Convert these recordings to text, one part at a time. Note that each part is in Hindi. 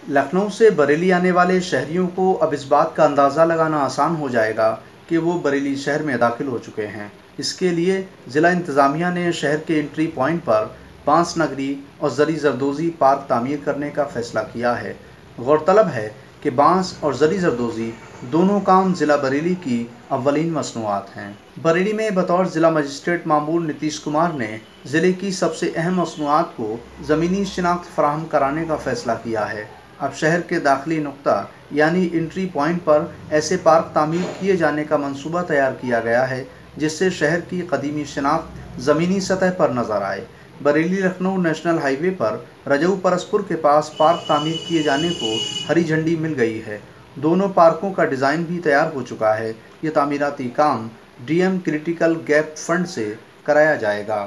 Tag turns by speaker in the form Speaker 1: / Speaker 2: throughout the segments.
Speaker 1: लखनऊ से बरेली आने वाले शहरियों को अब इस बात का अंदाज़ा लगाना आसान हो जाएगा कि वो बरेली शहर में दाखिल हो चुके हैं। इसके लिए ज़िला इंतज़ामिया ने शहर के एंट्री पॉइंट पर बांस नगरी और ज़री जरदोज़ी पार्क तामीर करने का फैसला किया है। गौरतलब है कि बांस और ज़री जरदोज़ी दोनों काम ज़िला बरेली की अव्वलीन मसनूआत हैं। बरेली में बतौर ज़िला मजिस्ट्रेट मामूर नीतीश कुमार ने ज़िले की सबसे अहम मसनूआत को ज़मीनी शिनाख्त फराहम कराने का फैसला किया है। अब शहर के दाखिली नुक्ता यानी एंट्री पॉइंट पर ऐसे पार्क तामीर किए जाने का मंसूबा तैयार किया गया है जिससे शहर की कदीमी शिनाख्त ज़मीनी सतह पर नज़र आए। बरेली लखनऊ नेशनल हाईवे पर रजऊ परसपुर के पास पार्क तामीर किए जाने को हरी झंडी मिल गई है। दोनों पार्कों का डिज़ाइन भी तैयार हो चुका है। ये तामीराती काम डीएम क्रिटिकल गैप फंड से कराया जाएगा।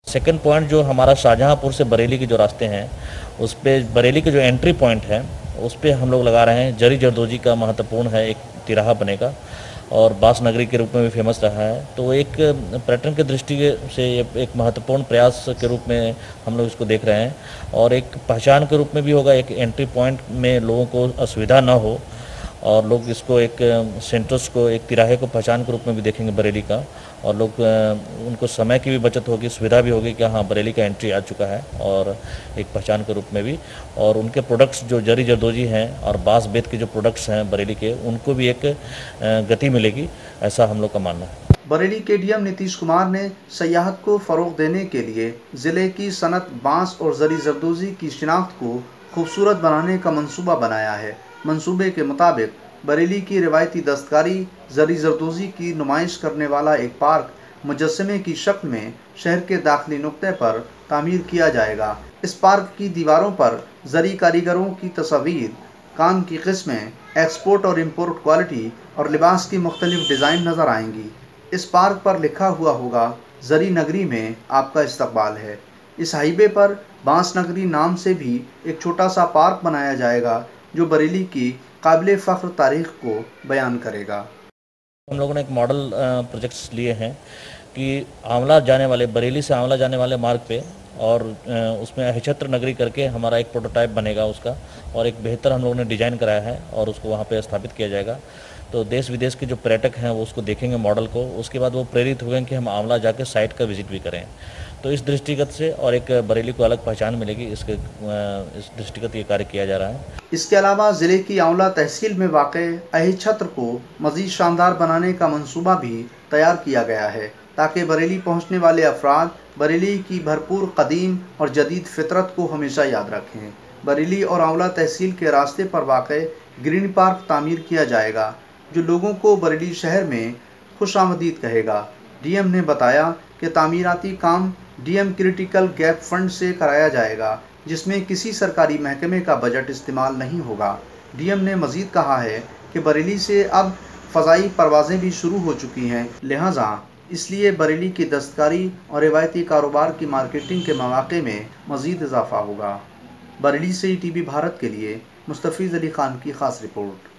Speaker 2: सेकंड पॉइंट जो हमारा शाहजहांपुर से बरेली के जो रास्ते हैं उस पे बरेली के जो एंट्री पॉइंट है उस पे हम लोग लगा रहे हैं ज़री जरदोज़ी का महत्वपूर्ण है एक तिराहा बनेगा और बांस नगरी के रूप में भी फेमस रहा है। तो एक पर्यटन की दृष्टि से एक महत्वपूर्ण प्रयास के रूप में हम लोग इसको देख रहे हैं और एक पहचान के रूप में भी होगा। एक एंट्री पॉइंट में लोगों को असुविधा ना हो और लोग इसको एक सेंटर्स को एक तिराहे को पहचान के रूप में भी देखेंगे बरेली का और लोग उनको समय की भी बचत होगी, सुविधा भी होगी कि हाँ बरेली का एंट्री आ चुका है और एक पहचान के रूप में भी। और उनके प्रोडक्ट्स जो ज़री जरदोज़ी हैं और बांस बेत के जो प्रोडक्ट्स हैं बरेली के उनको भी एक गति मिलेगी, ऐसा हम लोग का मानना है।
Speaker 1: बरेली के डीएम नीतीश कुमार ने सयाहत को फ़रोग़ देने के लिए ज़िले की सनत बांस और ज़री जरदोज़ी की शिनाख्त को खूबसूरत बनाने का मंसूबा बनाया है। मंसूबे के मुताबिक बरेली की रिवायती दस्तकारी ज़री जरदोज़ी की नुमाइश करने वाला एक पार्क मुजस्समे की शक्ल में शहर के दाखिली नुक्ते पर तामीर किया जाएगा। इस पार्क की दीवारों पर ज़री कारीगरों की तस्वीर, काम की किस्में, एक्सपोर्ट और इम्पोर्ट क्वालिटी और लिबास की मुख्तलिफ डिज़ाइन नज़र आएंगी। इस पार्क पर लिखा हुआ होगा ज़री नगरी में आपका इस्तकबाल है। इस हाईवे पर बांस नगरी नाम से भी एक छोटा सा पार्क बनाया जाएगा जो बरेली की काबिले फ़ख्र तारीख को बयान करेगा।
Speaker 2: हम लोगों ने एक मॉडल प्रोजेक्ट्स लिए हैं कि आंवला जाने वाले बरेली से आंवला जाने वाले मार्ग पे और उसमें अहिछत्र नगरी करके हमारा एक प्रोटोटाइप बनेगा उसका और एक बेहतर हम लोगों ने डिज़ाइन कराया है और उसको वहाँ पे स्थापित किया जाएगा। तो देश विदेश के जो पर्यटक हैं वो उसको देखेंगे मॉडल को, उसके बाद वो प्रेरित होंगे कि हम आंवला जाके साइट का विजिट भी करें। तो इस दृष्टिगत से और एक बरेली को अलग पहचान मिलेगी, इस दृष्टिगत ये कार्य किया जा रहा है।
Speaker 1: इसके अलावा ज़िले की आंवला तहसील में वाक़ अहिछत्र को मज़ीद शानदार बनाने का मंसूबा भी तैयार किया गया है ताकि बरेली पहुँचने वाले अफराद बरेली की भरपूर कदीम और जदीद फितरत को हमेशा याद रखें। बरेली और आंवला तहसील के रास्ते पर वाक़ ग्रीन पार्क तामीर किया जाएगा जो लोगों को बरेली शहर में खुशामदीद कहेगा। डीएम ने बताया कि तामीराती काम डीएम क्रिटिकल गैप फंड से कराया जाएगा जिसमें किसी सरकारी महकमे का बजट इस्तेमाल नहीं होगा। डीएम ने मज़ीद कहा है कि बरेली से अब फ़ज़ाई परवाज़ें भी शुरू हो चुकी हैं, लिहाजा इसलिए बरेली की दस्तकारी और रिवायती कारोबार की मार्केटिंग के मौक़े में मज़ीद इजाफ़ा होगा। बरेली से टीवी भारत के लिए मुस्तफ़ीज़ अली खान की ख़ास रिपोर्ट।